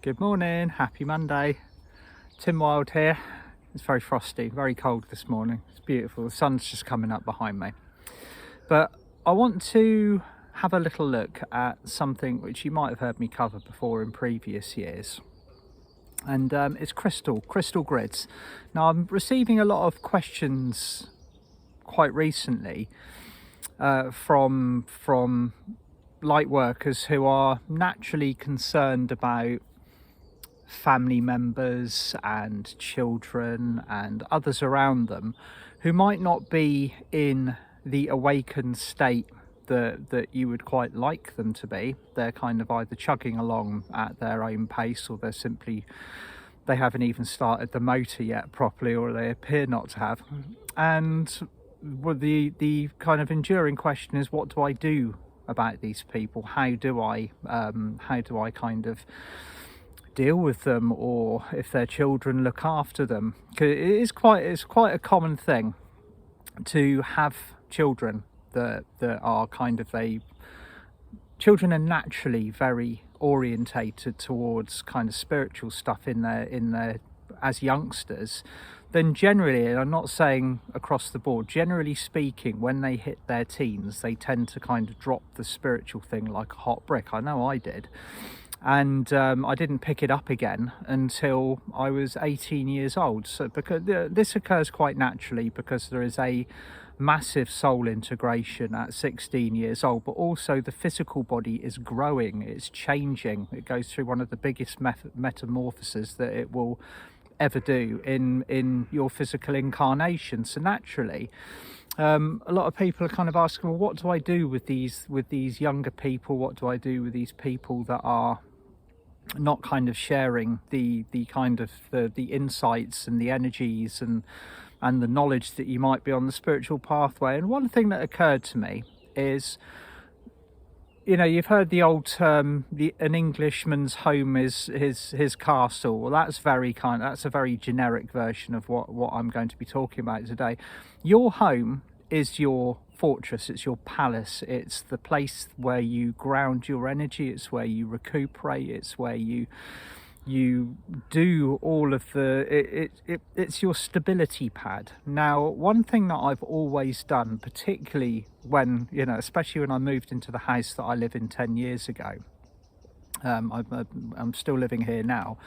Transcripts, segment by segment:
Good morning, happy Monday. Tim Wild here. It's very frosty, very cold this morning. It's beautiful, the sun's just coming up behind me. But I want to have a little look at something which you might have heard me cover before in previous years. And it's crystal grids. Now I'm receiving a lot of questions quite recently from light workers who are naturally concerned about family members and children and others around them who might not be in the awakened state that you would quite like them to be. They're kind of either chugging along at their own pace, or they haven't even started the motor yet properly, or they appear not to have. And the kind of enduring question is, what do I do about these people? How do I kind of deal with them, or if their children look after them? Because it's quite a common thing to have children that are kind of children are naturally very orientated towards kind of spiritual stuff in their as youngsters. Then generally, and I'm not saying across the board, generally speaking, when they hit their teens, they tend to kind of drop the spiritual thing like a hot brick. I know I did. And I didn't pick it up again until I was 18 years old. So because this occurs quite naturally, because there is a massive soul integration at 16 years old, but also the physical body is growing, it's changing, it goes through one of the biggest metamorphoses that it will ever do in your physical incarnation. So naturally, a lot of people are kind of asking, well, what do I do with these younger people? What do I do with these people that are not kind of sharing the kind of the insights and the energies and the knowledge that you might be on the spiritual pathway? And one thing that occurred to me is, you know, you've heard the old term, an Englishman's home is his castle. Well, that's a very generic version of what I'm going to be talking about today. Your home is your fortress, it's your palace, it's the place where you ground your energy, it's where you recuperate, it's where you do all of it's your stability pad. Now, one thing that I've always done, particularly when, you know, especially when I moved into the house that I live in 10 years ago, I'm still living here now,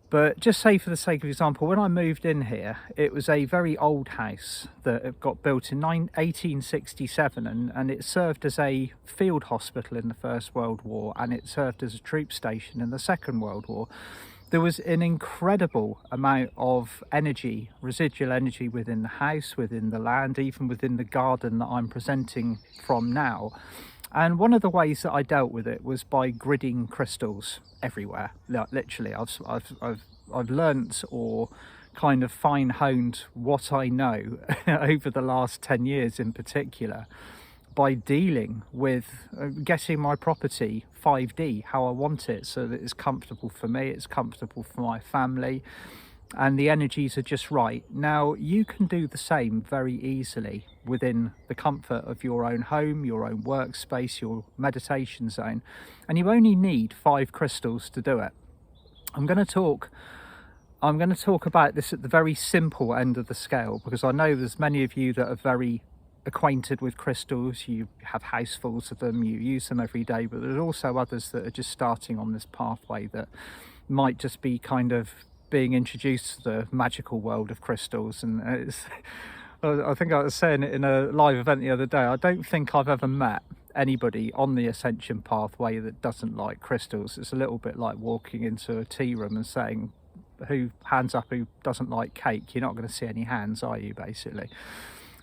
but just say for the sake of example, when I moved in here, it was a very old house that got built in 1867, and it served as a field hospital in the First World War, and it served as a troop station in the Second World War. There was an incredible amount of energy, residual energy, within the house, within the land, even within the garden that I'm presenting from now. And one of the ways that I dealt with it was by gridding crystals everywhere. Literally, I've learnt, or kind of fine-honed what I know over the last 10 years in particular, by dealing with getting my property 5D how I want it, so that it's comfortable for me, it's comfortable for my family, and the energies are just right. Now, you can do the same very easily within the comfort of your own home, your own workspace, your meditation zone, and you only need 5 crystals to do it. I'm going to talk about this at the very simple end of the scale, because I know there's many of you that are very acquainted with crystals, you have housefuls of them, you use them every day, but there's also others that are just starting on this pathway that might just be kind of being introduced to the magical world of crystals. And I think I was saying it in a live event the other day, I don't think I've ever met anybody on the ascension pathway that doesn't like crystals. It's a little bit like walking into a tea room and saying, hands up who doesn't like cake? You're not going to see any hands, are you, basically?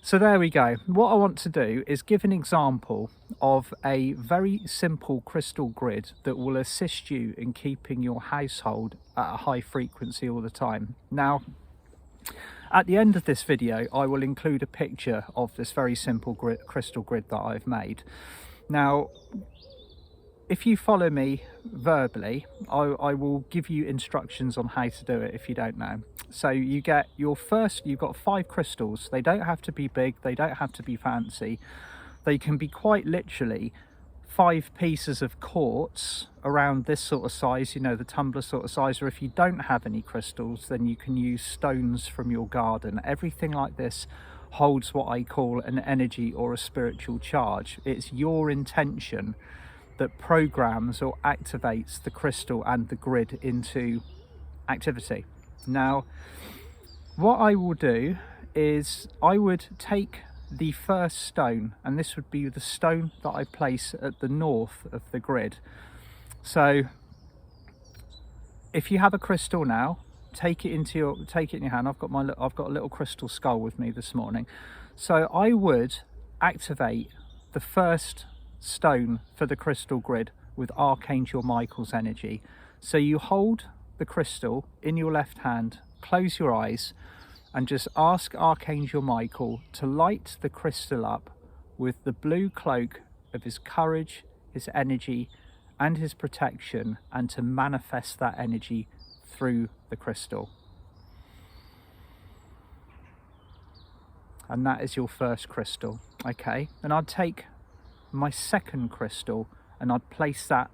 So there we go. What I want to do is give an example of a very simple crystal grid that will assist you in keeping your household at a high frequency all the time. Now, at the end of this video, I will include a picture of this very simple crystal grid that I've made. Now, if you follow me verbally, I will give you instructions on how to do it if you don't know. So you've got 5 crystals. They don't have to be big, they don't have to be fancy. They can be quite literally 5 pieces of quartz around this sort of size, you know, the tumbler sort of size, or if you don't have any crystals, then you can use stones from your garden. Everything like this holds what I call an energy or a spiritual charge. It's your intention that programs or activates the crystal and the grid into activity. Now, what I will do is I would take the first stone, and this would be the stone that I place at the north of the grid. So if you have a crystal now, take it in your hand. I've got a little crystal skull with me this morning. So I would activate the first stone for the crystal grid with Archangel Michael's energy. So you hold the crystal in your left hand, close your eyes, and just ask Archangel Michael to light the crystal up with the blue cloak of his courage, his energy, and his protection, and to manifest that energy through the crystal. And that is your first crystal. Okay, and I'd take my second crystal and I'd place that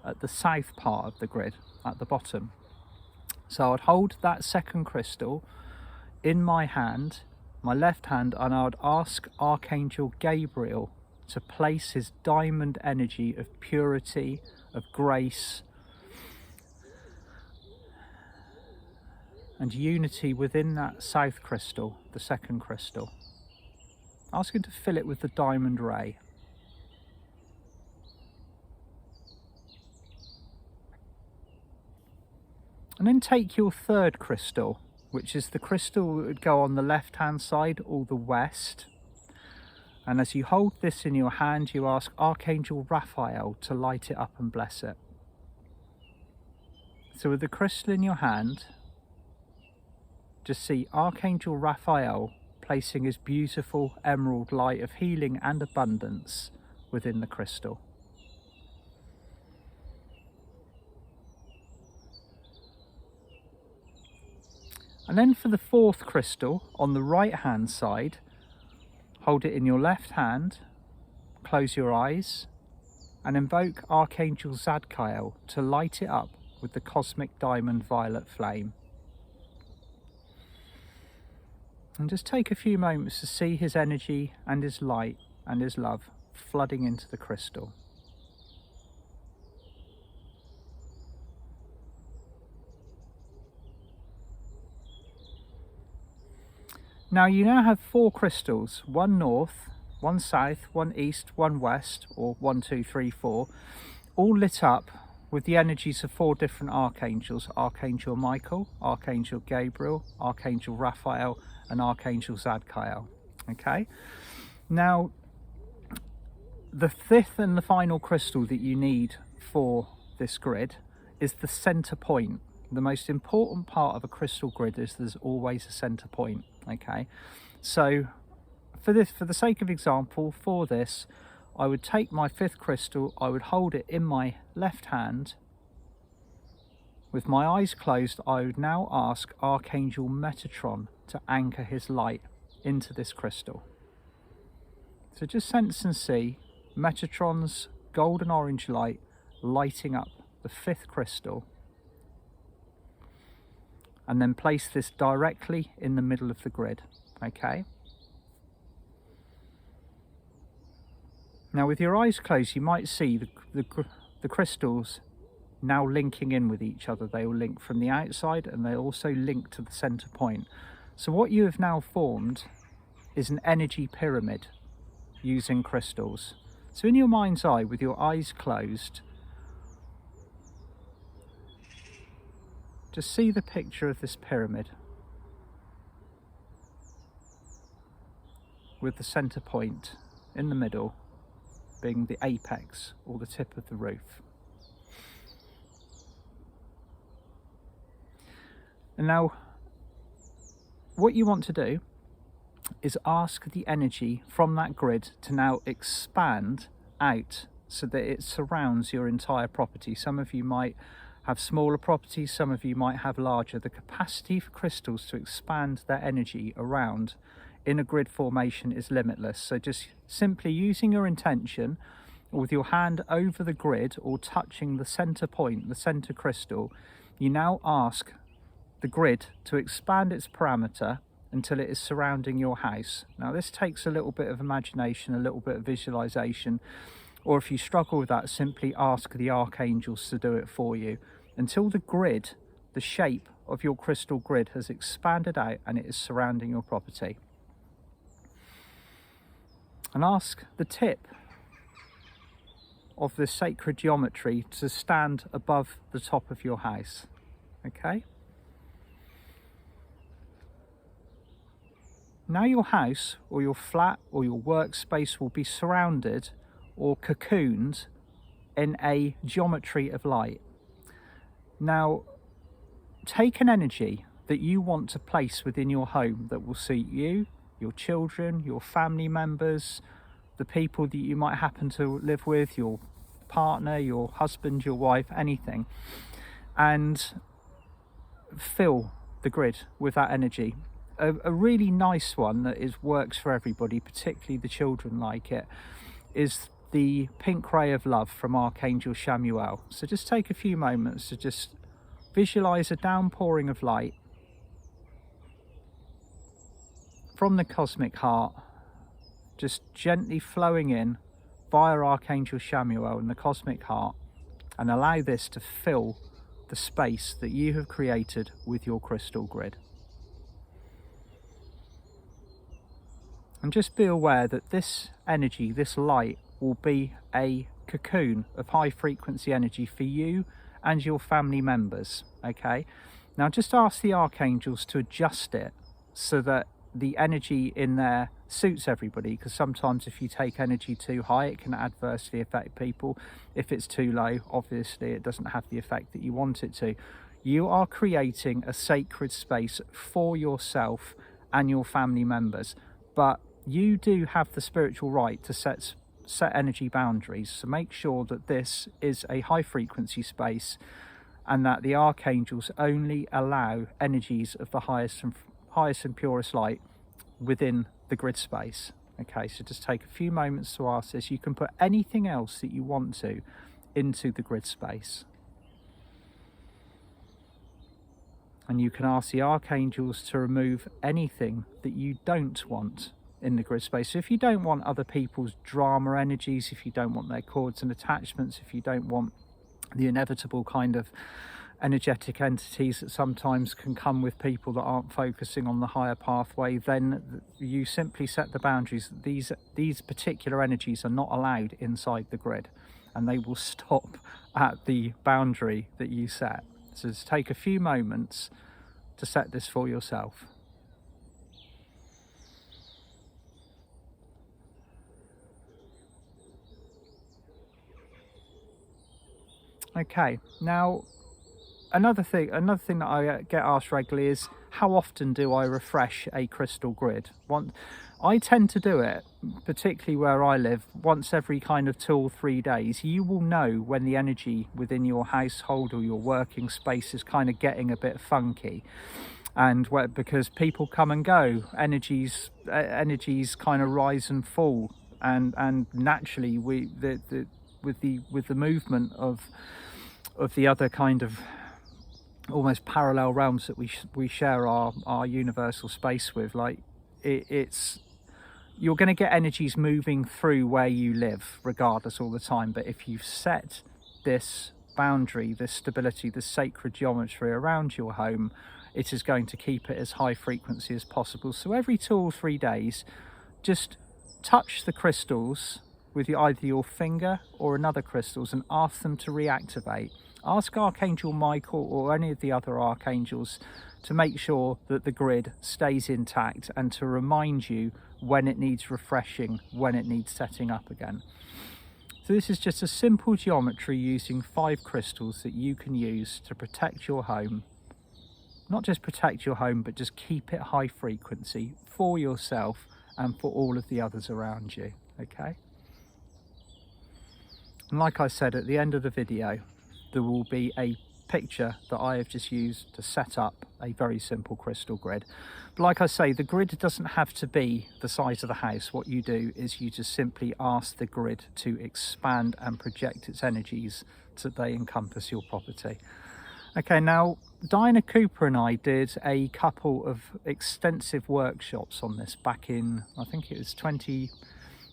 at the south part of the grid, at the bottom. So I'd hold that second crystal in my hand, my left hand, and I would ask Archangel Gabriel to place his diamond energy of purity, of grace, and unity within that south crystal, the second crystal. Ask him to fill it with the diamond ray. And then take your third crystal, which is the crystal that would go on the left hand side, or the west. And as you hold this in your hand, you ask Archangel Raphael to light it up and bless it. So with the crystal in your hand, just see Archangel Raphael placing his beautiful emerald light of healing and abundance within the crystal. And then for the fourth crystal, on the right hand side, hold it in your left hand, close your eyes, and invoke Archangel Zadkiel to light it up with the cosmic diamond violet flame. And just take a few moments to see his energy and his light and his love flooding into the crystal. Now you now have 4 crystals, one north, one south, one east, one west, or 1, 2, 3, 4, all lit up with the energies of 4 different archangels: Archangel Michael, Archangel Gabriel, Archangel Raphael, and Archangel Zadkiel. Okay, now the 5th and the final crystal that you need for this grid is the center point. The most important part of a crystal grid is there's always a center point. Okay, so for the sake of example, for this, I would take my 5th crystal, I would hold it in my left hand. With my eyes closed, I would now ask Archangel Metatron to anchor his light into this crystal. So just sense and see Metatron's golden orange light lighting up the 5th crystal, and then place this directly in the middle of the grid. Okay. Now with your eyes closed, you might see the crystals now linking in with each other. They will link from the outside, and they also link to the center point. So what you have now formed is an energy pyramid using crystals. So in your mind's eye, with your eyes closed, just see the picture of this pyramid with the center point in the middle being the apex, or the tip of the roof. And now what you want to do is ask the energy from that grid to now expand out so that it surrounds your entire property. Some of you might have smaller properties, some of you might have larger. The capacity for crystals to expand their energy around in a grid formation is limitless. So just simply using your intention with your hand over the grid or touching the center point, the center crystal, you now ask the grid to expand its parameter until it is surrounding your house. Now this takes a little bit of imagination, a little bit of visualization, or if you struggle with that, simply ask the archangels to do it for you until the grid, the shape of your crystal grid, has expanded out and it is surrounding your property. And ask the tip of the sacred geometry to stand above the top of your house. Okay? Now your house or your flat or your workspace will be surrounded or cocooned in a geometry of light. Now take an energy that you want to place within your home that will suit you, your children, your family members, the people that you might happen to live with, your partner, your husband, your wife, anything, and fill the grid with that energy. A really nice one that works for everybody, particularly the children like it, is the pink ray of love from Archangel Chamuel. So just take a few moments to just visualize a downpouring of light from the cosmic heart, just gently flowing in via Archangel Chamuel in the cosmic heart, and allow this to fill the space that you have created with your crystal grid. And just be aware that this energy, this light, will be a cocoon of high frequency energy for you and your family members. Okay, now just ask the archangels to adjust it so that the energy in there suits everybody, because sometimes if you take energy too high it can adversely affect people. If it's too low, obviously it doesn't have the effect that you want it to. You are creating a sacred space for yourself and your family members, but you do have the spiritual right to set energy boundaries. So make sure that this is a high frequency space and that the archangels only allow energies of the highest and purest light within the grid space. Okay, so just take a few moments to ask this. You can put anything else that you want to into the grid space. And you can ask the archangels to remove anything that you don't want in the grid space. So if you don't want other people's drama energies, if you don't want their cords and attachments, if you don't want the inevitable kind of energetic entities that sometimes can come with people that aren't focusing on the higher pathway, then you simply set the boundaries. These particular energies are not allowed inside the grid, and they will stop at the boundary that you set. So just take a few moments to set this for yourself. Okay, now another thing that I get asked regularly is, how often do I refresh a crystal grid? I tend to do it, particularly where I live, once every kind of 2 or 3 days. You will know when the energy within your household or your working space is kind of getting a bit funky, and because people come and go, energies kind of rise and fall, and naturally with the movement of the other kind of almost parallel realms that we share our universal space with, like you're going to get energies moving through where you live regardless all the time. But if you've set this boundary, this stability, this sacred geometry around your home, it is going to keep it as high frequency as possible. So every 2 or 3 days, just touch the crystals with either your finger or another crystals and ask them to reactivate. Ask Archangel Michael or any of the other archangels to make sure that the grid stays intact and to remind you when it needs refreshing, when it needs setting up again. So this is just a simple geometry using 5 crystals that you can use to protect your home. Not just protect your home, but just keep it high frequency for yourself and for all of the others around you. Okay? And like I said at the end of the video, there will be a picture that I have just used to set up a very simple crystal grid. But like I say, the grid doesn't have to be the size of the house. What you do is you just simply ask the grid to expand and project its energies so that they encompass your property. Okay, now Diana Cooper and I did a couple of extensive workshops on this back in, I think it was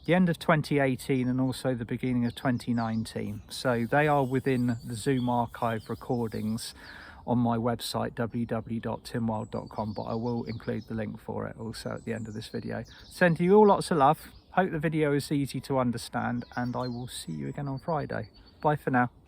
the end of 2018 and also the beginning of 2019. So they are within the Zoom archive recordings on my website www.timwild.com, but I will include the link for it also at the end of this video. Sending you all lots of love. Hope the video is easy to understand, and I will see you again on Friday. Bye for now.